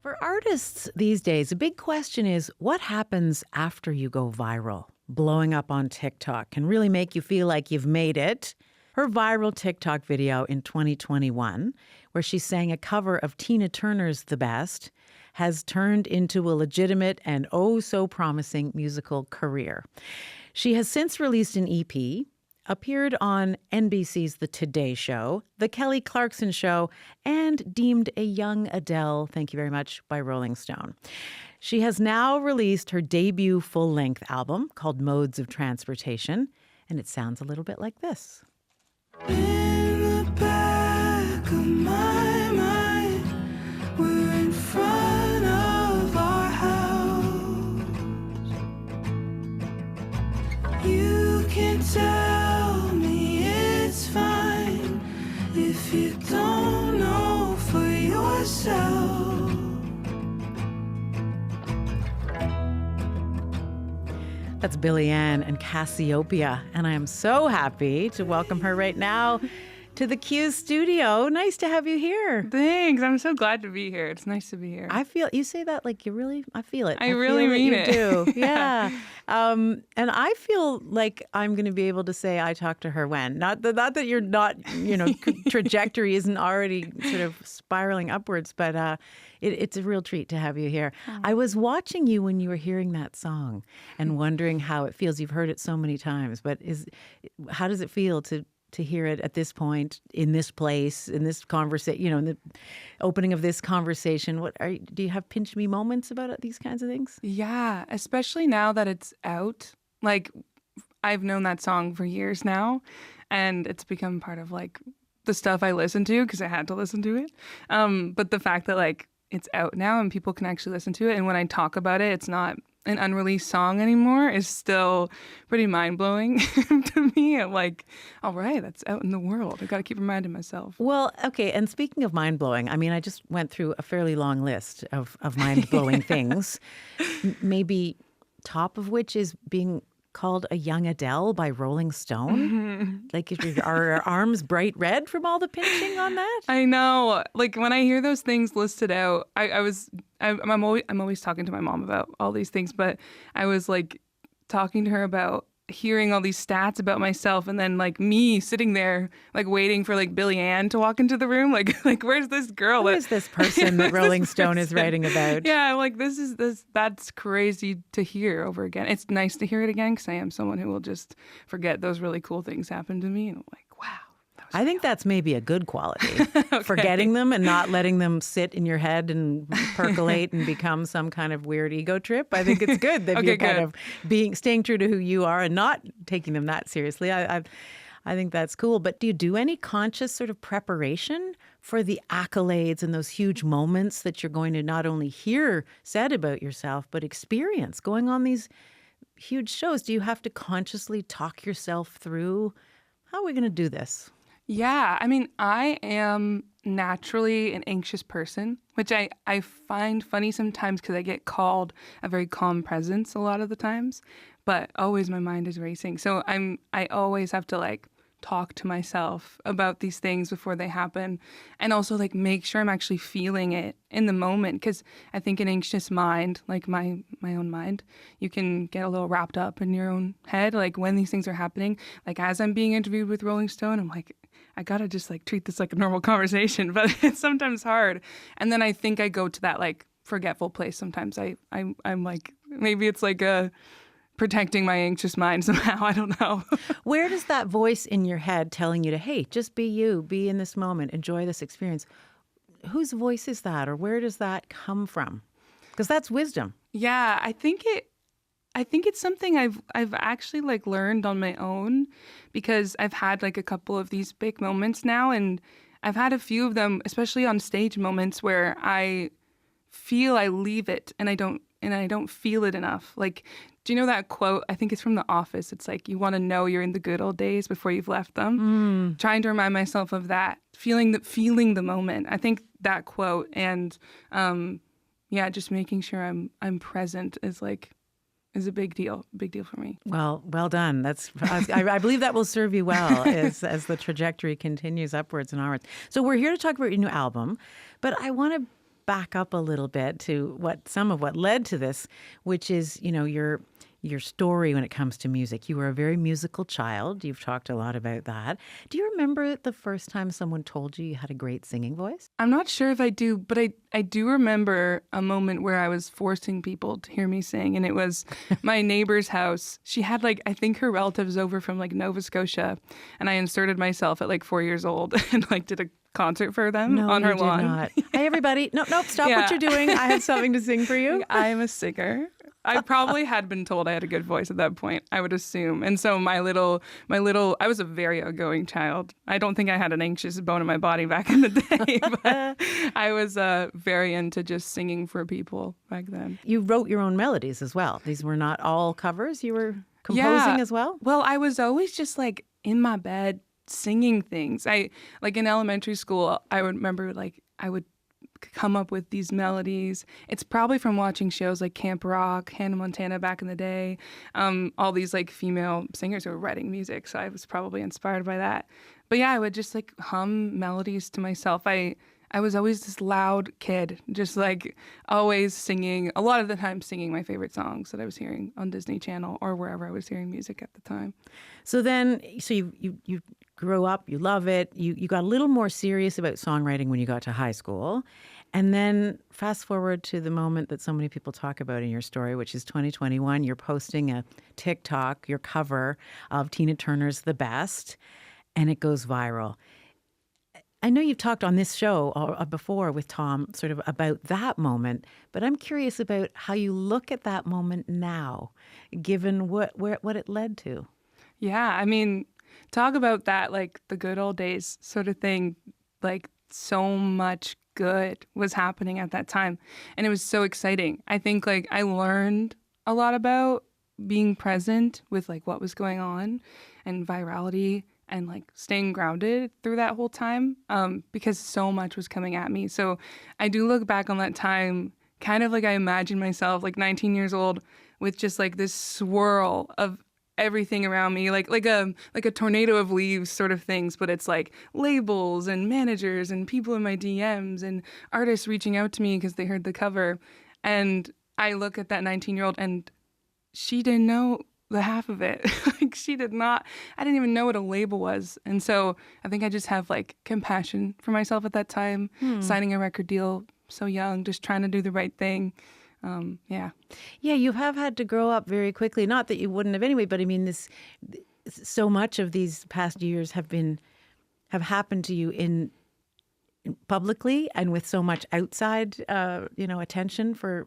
For artists these days, a big question is what happens after you go viral? Blowing up on TikTok can really make you feel like you've made it. Her viral TikTok video in 2021, where she sang a cover of Tina Turner's The Best, has turned into a legitimate and oh so promising musical career. She has since released an EP, appeared on NBC's The Today Show, The Kelly Clarkson Show, and deemed a young Adele, thank you very much, by Rolling Stone. She has now released her debut full-length album called Modes of Transportation, and it sounds a little bit like this. In the back of my mind, we're in front of our house. You can tell me it's fine if you don't know for yourself. That's Billianne and Cassiopeia, and I am so happy to welcome her right now to the Q studio. Nice to have you here. Thanks. I'm so glad to be here. It's nice to be here. I feel you say that like you really. I feel it. I really mean it. You do. Yeah. And I feel like I'm going to be able to say I talked to her when. Not that you're not. Trajectory isn't already sort of spiraling upwards, but it's a real treat to have you here. Oh. I was watching you when you were hearing that song and wondering how it feels. You've heard it so many times, but how does it feel to hear it at this point, in this place, in this conversation, in the opening of this conversation? Do you have pinch me moments about these kinds of things? Yeah, especially now that it's out. Like, I've known that song for years now, and it's become part of like the stuff I listen to because I had to listen to it. But the fact that it's out now and people can actually listen to it, and when I talk about it, it's not an unreleased song anymore, is still pretty mind-blowing to me. I'm like, all right, that's out in the world. I got to keep reminding myself. Well, okay, and speaking of mind-blowing, I mean, I just went through a fairly long list of mind-blowing things, maybe top of which is being called a young Adele by Rolling Stone. Mm-hmm. Like, are our arms bright red from all the pinching on that? I know. Like, when I hear those things listed out, I'm always talking to my mom about all these things, but I was like talking to her about hearing all these stats about myself, and then like me sitting there like waiting for like Billianne to walk into the room, like where's this girl? Who is this person that Rolling Stone is writing about? Yeah, I'm like, that's crazy to hear over again. It's nice to hear it again because I am someone who will just forget those really cool things happened to me, and I'm like, wow. I think that's maybe a good quality. Okay. Forgetting them and not letting them sit in your head and percolate and become some kind of weird ego trip. I think it's good that you're kind of staying true to who you are and not taking them that seriously. I think that's cool. But do you do any conscious sort of preparation for the accolades and those huge moments that you're going to not only hear said about yourself, but experience going on these huge shows? Do you have to consciously talk yourself through, how are we going to do this? Yeah, I mean, I am naturally an anxious person, which I find funny sometimes because I get called a very calm presence a lot of the times, but always my mind is racing. So I always have to like talk to myself about these things before they happen, and also like make sure I'm actually feeling it in the moment, because I think an anxious mind, like my own mind, you can get a little wrapped up in your own head, like when these things are happening. Like as I'm being interviewed with Rolling Stone, I'm like, I gotta just like treat this like a normal conversation, but it's sometimes hard. And then I think I go to that like forgetful place. Sometimes I'm like, maybe it's like protecting my anxious mind somehow. I don't know. Where does that voice in your head telling you to, hey, just be you, be in this moment, enjoy this experience? Whose voice is that, or where does that come from? Because that's wisdom. Yeah, I think it's something I've actually like learned on my own, because I've had like a couple of these big moments now, and I've had a few of them, especially on stage moments, where I feel I leave it and I don't feel it enough. Like, do you know that quote? I think it's from The Office. It's like, you want to know you're in the good old days before you've left them. Trying to remind myself of that, feeling the moment. I think that quote, and just making sure I'm present is a big deal for me. Well done. I believe that will serve you well as the trajectory continues upwards and onwards. So we're here to talk about your new album, but I want to back up a little bit to some of what led to this, which is, your story when it comes to music. You were a very musical child. You've talked a lot about that. Do you remember the first time someone told you had a great singing voice? I'm not sure if I do, but I do remember a moment where I was forcing people to hear me sing, and it was my neighbor's house. She had I think her relatives over from Nova Scotia, and I inserted myself at 4 years old and did a concert for them on her lawn. Did not. Hey, everybody. Nope, stop what you're doing. I have something to sing for you. I am a singer. I probably had been told I had a good voice at that point, I would assume. And so I was a very outgoing child. I don't think I had an anxious bone in my body back in the day, but I was very into just singing for people back then. You wrote your own melodies as well. These were not all covers. You were composing as well? Well, I was always just in my bed singing things. In elementary school, I would remember I would come up with these melodies. It's probably from watching shows like Camp Rock, Hannah Montana back in the day, all these female singers who were writing music. So I was probably inspired by that. But yeah, I would just hum melodies to myself. I was always this loud kid, just always singing, a lot of the time singing my favorite songs that I was hearing on Disney Channel or wherever I was hearing music at the time. So you grew up, you love it. You got a little more serious about songwriting when you got to high school. And then fast forward to the moment that so many people talk about in your story, which is 2021. You're posting a TikTok, your cover of Tina Turner's The Best, and it goes viral. I know you've talked on this show before with Tom sort of about that moment, but I'm curious about how you look at that moment now, given what it led to. Yeah, I mean, talk about that, the good old days sort of thing. So much good was happening at that time, and it was so exciting. I think I learned a lot about being present with what was going on and virality and staying grounded through that whole time, because so much was coming at me. So I do look back on that time kind of I imagine myself 19 years old with just this swirl of everything around me, like a tornado of leaves sort of things, but it's labels and managers and people in my DMs and artists reaching out to me because they heard the cover. And I look at that 19-year-old and she didn't know the half of it. She did not, I didn't even know what a label was. And so I think I just have compassion for myself at that time, signing a record deal so young, just trying to do the right thing. Yeah, you have had to grow up very quickly. Not that you wouldn't have anyway, but I mean, so much of these past years have happened to you in publicly and with so much outside, attention for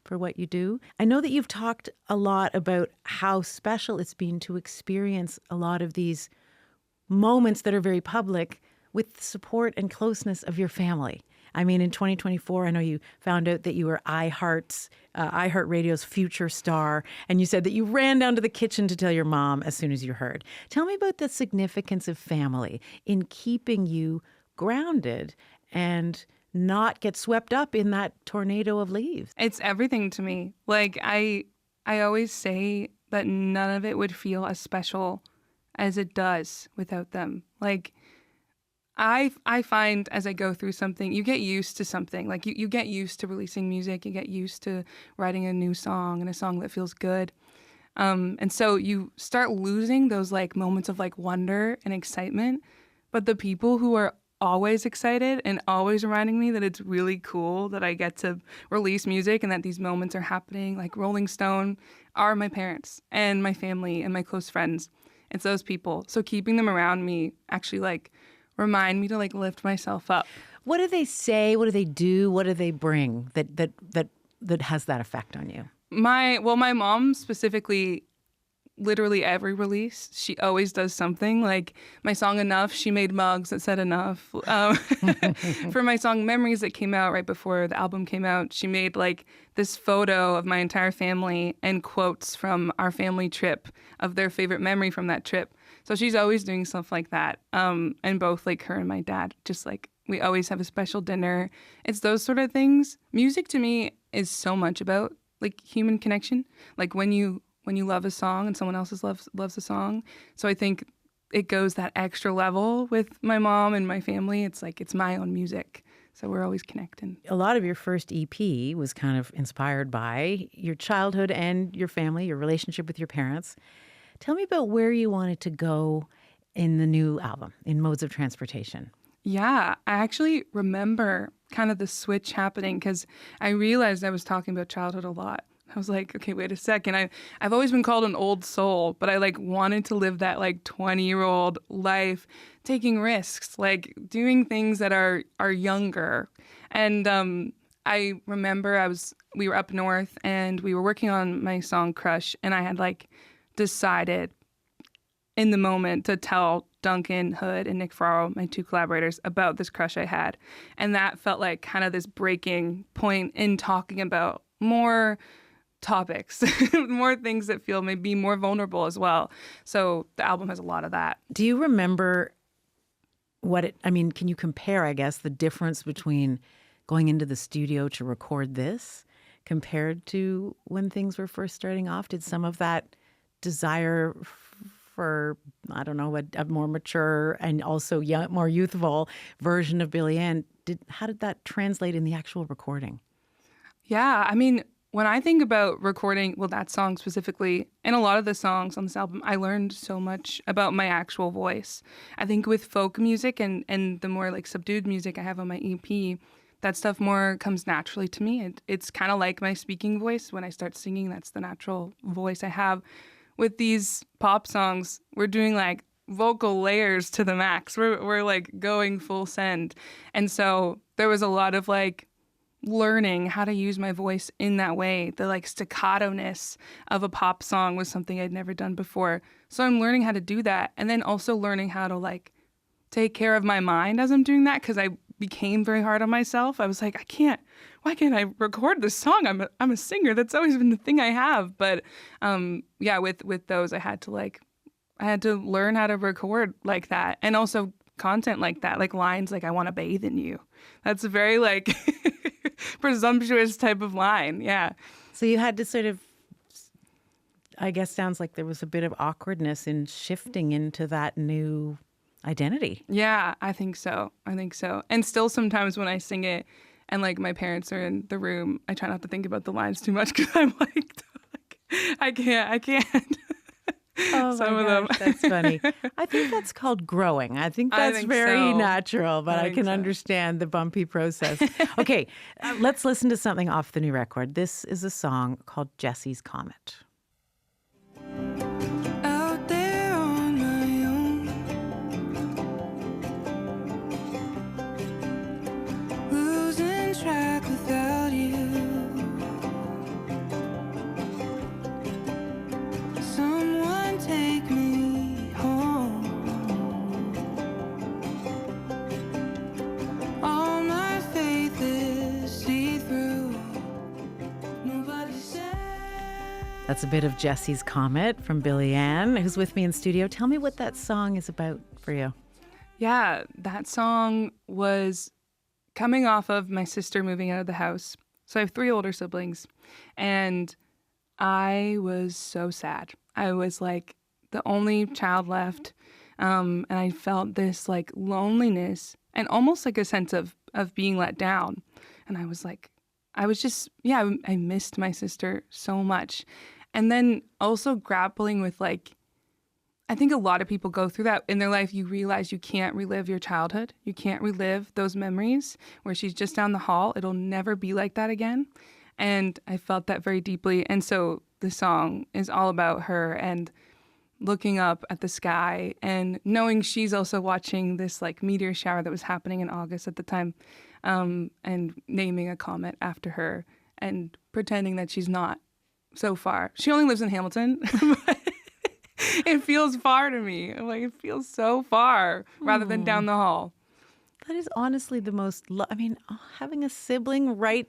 what you do. I know that you've talked a lot about how special it's been to experience a lot of these moments that are very public with the support and closeness of your family. I mean, in 2024, I know you found out that you were iHeartRadio's future star, and you said that you ran down to the kitchen to tell your mom as soon as you heard. Tell me about the significance of family in keeping you grounded and not get swept up in that tornado of leaves. It's everything to me. I always say that none of it would feel as special as it does without them. I find as I go through something, you get used to something. You get used to releasing music. You get used to writing a new song and a song that feels good. And so you start losing those moments of wonder and excitement. But the people who are always excited and always reminding me that it's really cool that I get to release music and that these moments are happening, like Rolling Stone, are my parents and my family and my close friends. It's those people. So keeping them around me actually remind me to lift myself up. What do they say? What do they do? What do they bring that has that effect on you? My mom specifically, literally every release, she always does something. My song Enough, she made mugs that said enough. For my song Memories that came out right before the album came out, she made this photo of my entire family and quotes from our family trip of their favorite memory from that trip. So she's always doing stuff like that. And both her and my dad, just we always have a special dinner. It's those sort of things. Music to me is so much about human connection. When you love a song and someone else loves a song. So I think it goes that extra level with my mom and my family. It's it's my own music. So we're always connecting. A lot of your first EP was kind of inspired by your childhood and your family, your relationship with your parents. Tell me about where you wanted to go in the new album, in modes of transportation. Yeah, I actually remember kind of the switch happening because I realized I was talking about childhood a lot. I was like, okay, wait a second. I've always been called an old soul, but I like wanted to live that like 20-year-old life, taking risks, like doing things that are younger. And I remember we were up north and we were working on my song Crush, and I had like decided in the moment to tell Duncan Hood and Nick Farrell, my two collaborators, about this crush I had. And that felt like kind of this breaking point in talking about more topics, more things that feel maybe more vulnerable as well. So the album has a lot of that. Do you remember can you compare, I guess, the difference between going into the studio to record this compared to when things were first starting off? Did some of that desire for, I don't know, a more mature and also more youthful version of Billianne, how did that translate in the actual recording? Yeah, I mean, when I think about recording, well, that song specifically, and a lot of the songs on this album, I learned so much about my actual voice. I think with folk music and the more like subdued music I have on my EP, that stuff more comes naturally to me. It's kind of like my speaking voice. When I start singing, that's the natural voice I have. With these pop songs, we're doing like vocal layers to the max. We're like going full send. And so there was a lot of like learning how to use my voice in that way. The like staccato-ness of a pop song was something I'd never done before. So I'm learning how to do that. And then also learning how to like take care of my mind as I'm doing that, because I became very hard on myself. I was like, why can't I record this song? I'm a singer. That's always been the thing I have. But yeah, with those, I had to learn how to record like that. And also content like that, like lines like, I want to bathe in you. That's a very like presumptuous type of line. Yeah. So you had to sort of, I guess, sounds like there was a bit of awkwardness in shifting into that new identity. Yeah, I think so. And still sometimes when I sing it and like my parents are in the room, I try not to think about the lines too much because I'm like, I can't. Oh, Some my of gosh, them. that's funny. I think that's called growing. I think that's very so. natural, but I can so. understand the bumpy process. Okay, let's listen to something off the new record. This is a song called Jesse's Comet. Out there on my own, losing track without you. Someone take me home. All my faith is see-through. Nobody said. That's a bit of Jesse's Comet from Billianne, who's with me in studio. Tell me what that song is about for you. Yeah, that song was coming off of my sister moving out of the house. So I have 3 older siblings, and I was so sad. I was like the only child left, and I felt this like loneliness and almost like a sense of being let down. And I was like, I missed my sister so much. And then also grappling with like, I think a lot of people go through that in their life. You realize you can't relive your childhood. You can't relive those memories where she's just down the hall. It'll never be like that again. And I felt that very deeply. And so the song is all about her and looking up at the sky and knowing she's also watching this like meteor shower that was happening in August at the time, and naming a comet after her and pretending that she's not so far. She only lives in Hamilton. But it feels far to me. I'm like, it feels so far rather than down the hall. That is honestly the most, having a sibling write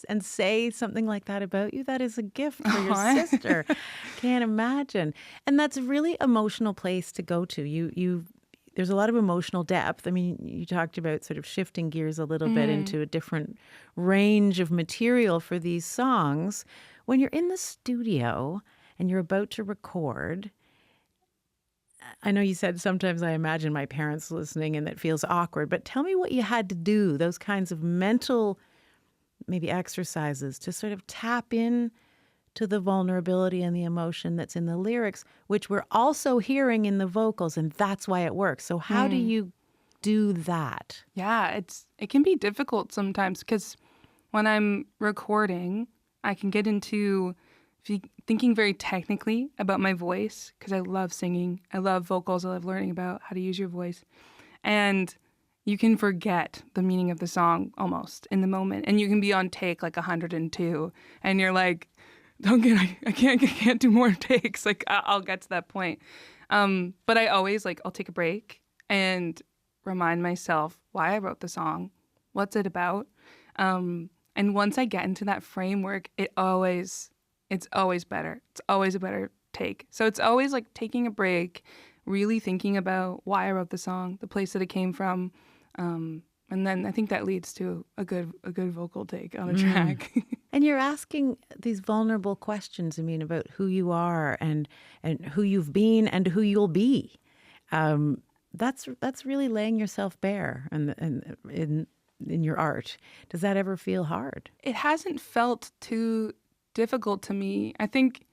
and say something like that about you, that is a gift for your sister. Can't imagine. And that's a really emotional place to go to. There's a lot of emotional depth. I mean, you talked about sort of shifting gears a little bit into a different range of material for these songs. When you're in the studio and you're about to record, I know you said sometimes I imagine my parents listening and it feels awkward, but tell me what you had to do, those kinds of mental maybe exercises to sort of tap in to the vulnerability and the emotion that's in the lyrics, which we're also hearing in the vocals, and that's why it works. So how do you do that? Yeah, it can be difficult sometimes because when I'm recording, I can get into thinking very technically about my voice because I love singing. I love vocals. I love learning about how to use your voice. And you can forget the meaning of the song almost in the moment. And you can be on take like 102 and you're like, I can't do more takes. Like I'll get to that point. But I always I'll take a break and remind myself why I wrote the song. What's it about? And once I get into that framework, it's always better. It's always a better take. So it's always like taking a break, really thinking about why I wrote the song, the place that it came from. And then I think that leads to a good vocal take on a track. And you're asking these vulnerable questions, I mean, about who you are and who you've been and who you'll be. That's really laying yourself bare and in your art. Does that ever feel hard? It hasn't felt too difficult to me. I think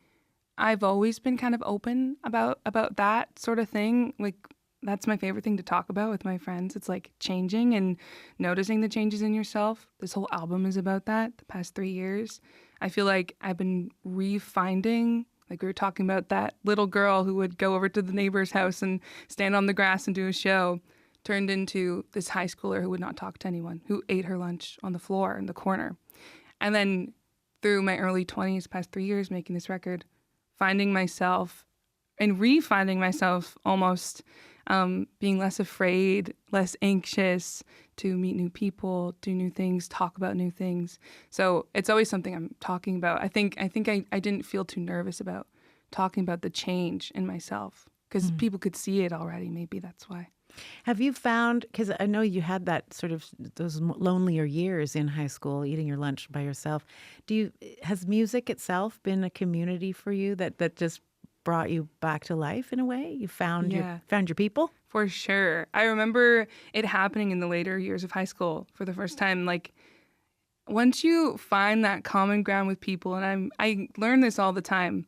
I've always been kind of open about that sort of thing. Like that's my favorite thing to talk about with my friends. It's like changing and noticing the changes in yourself. This whole album is about that. The past 3 years, I feel like I've been refinding. Like we were talking about that little girl who would go over to the neighbor's house and stand on the grass and do a show, turned into this high schooler who would not talk to anyone, who ate her lunch on the floor in the corner. And then through my early 20s, past 3 years making this record, finding myself and refinding myself almost being less afraid, less anxious to meet new people, do new things, talk about new things. So it's always something I'm talking about. I think I didn't feel too nervous about talking about the change in myself because people could see it already. Maybe that's why. Have you found, because I know you had that sort of those lonelier years in high school, eating your lunch by yourself. Has music itself been a community for you that just brought you back to life in a way? You found your people? For sure. I remember it happening in the later years of high school for the first time. Like once you find that common ground with people, and I learn this all the time,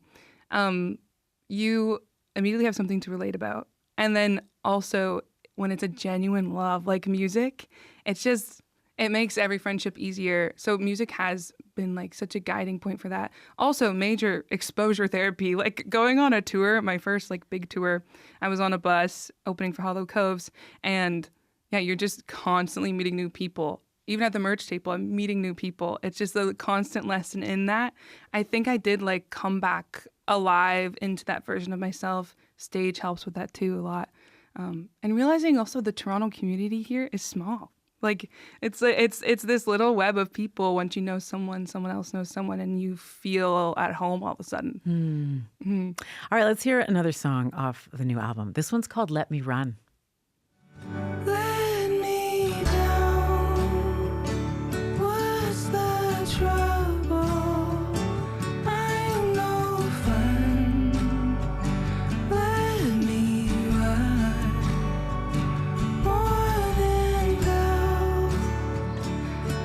you immediately have something to relate about. And then also when it's a genuine love like music, it makes every friendship easier. So music has been like such a guiding point for that. Also major exposure therapy, like going on a tour, my first like big tour, I was on a bus opening for Hollow Coves, and yeah, you're just constantly meeting new people. Even at the merch table, I'm meeting new people. It's just a constant lesson in that. I think I did like come back alive into that version of myself. Stage helps with that too a lot. And realizing also the Toronto community here is small. Like it's this little web of people. Once you know someone else knows someone, and you feel at home all of a sudden. All right, let's hear another song off the new album. This one's called "Let Me Run." Let me down. What's the trouble? I'm no fun. Let me run. More than gold,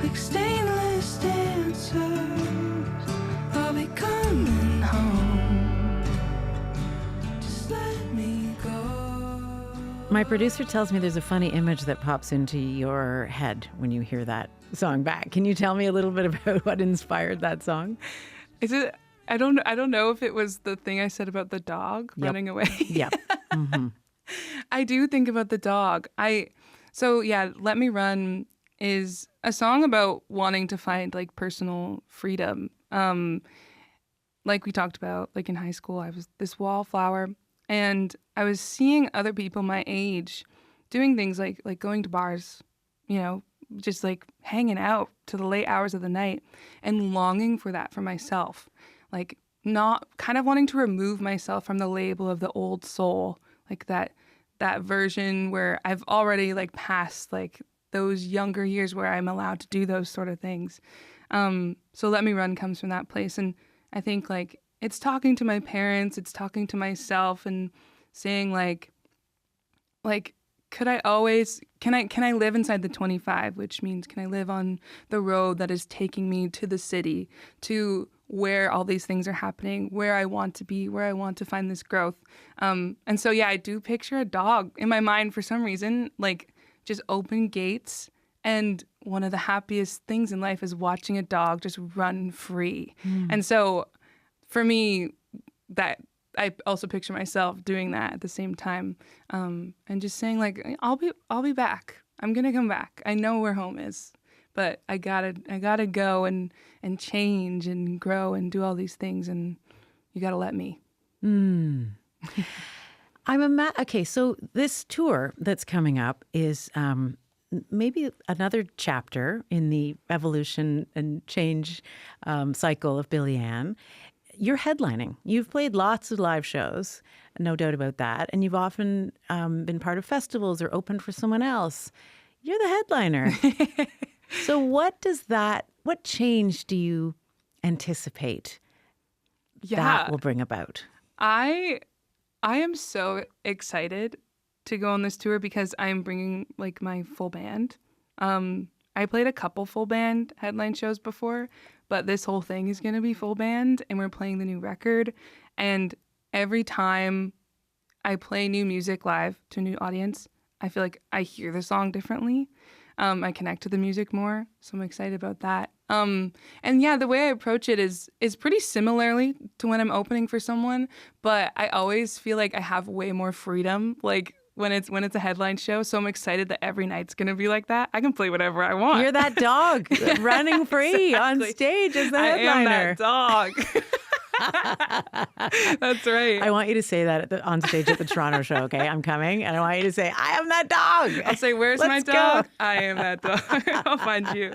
like stainless dancers. I'll be coming home. Just let me go. My producer tells me there's a funny image that pops into your head when you hear that song back. Can you tell me a little bit about what inspired that song? Is it? I don't know if it was the thing I said about the dog running away. Yep. I do think about the dog. So yeah, Let Me Run is a song about wanting to find like personal freedom. Like we talked about, like in high school, I was this wallflower, and I was seeing other people my age doing things like going to bars, just like hanging out to the late hours of the night, and longing for that for myself. Like not kind of wanting to remove myself from the label of the old soul, like that version where I've already like passed like those younger years where I'm allowed to do those sort of things. So Let Me Run comes from that place. And I think like it's talking to my parents, it's talking to myself, and saying like could I always can I live inside the 25, which means can I live on the road that is taking me to the city, to where all these things are happening, where I want to be, where I want to find this growth. And so yeah, I do picture a dog in my mind for some reason, like just open gates. And one of the happiest things in life is watching a dog just run free. And so for me, that I also picture myself doing that at the same time, and just saying like, I'll be back. I'm gonna come back. I know where home is, but I gotta go and change and grow and do all these things, and you gotta let me. Okay, so this tour that's coming up is maybe another chapter in the evolution and change cycle of Billianne. You're headlining. You've played lots of live shows, no doubt about that. And you've often been part of festivals or opened for someone else. You're the headliner. So what change do you anticipate that will bring about? I am so excited to go on this tour because I'm bringing like my full band. I played a couple full band headline shows before, but this whole thing is going to be full band, and we're playing the new record. And every time I play new music live to a new audience, I feel like I hear the song differently. I connect to the music more, so I'm excited about that. And yeah, the way I approach it is pretty similarly to when I'm opening for someone, but I always feel like I have way more freedom, like when it's a headline show. So I'm excited that every night's gonna be like that. I can play whatever I want. You're that dog running free on stage as the headliner. I am that dog. That's right. I want you to say that on stage at the Toronto show, okay? I'm coming, and I want you to say, I am that dog. I'll say, where's my dog? I am that dog. I'll find you.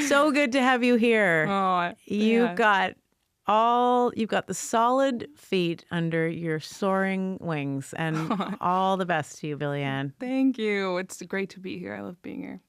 So good to have you here. Oh, You've got the solid feet under your soaring wings, and all the best to you, Billianne. Thank you. It's great to be here. I love being here.